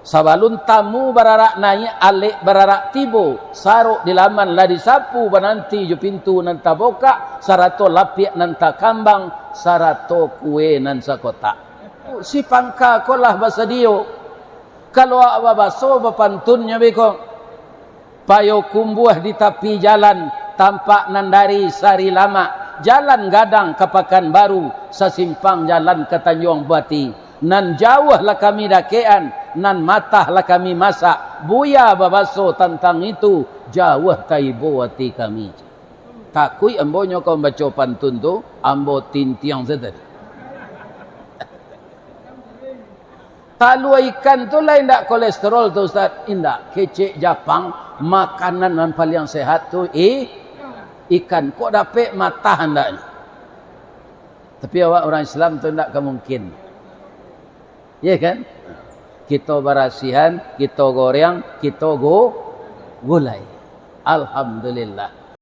Sabalun tamu bararak naik alik bararak tibo saruk di laman lah disapu bananti ju pintu nan taboka sarato lapiak nan takambang sarato kue nan sakota. Si pangka kolah basa dio kalau ababaso bapantunnya beko payo kumbuah di tepi jalan tampak nan dari sari lama jalan gadang ke Pekanbaru sasimpang jalan ke Tanjung Bati nan jauh lah kami dakean nan matah lah kami masak buya babaso tentang itu jauh kaibo hati kami takui ambonyo kau baca pantun tu ambo tintiang sedar talu ikan tu lain tak kolesterol tu Ustaz indak kecek Japang makanan yang paling sehat tu ikan kok dapat matah hendaknya tapi awak orang Islam tu tidak kemungkin ya kan kita barasihan kita goreng kita gulai alhamdulillah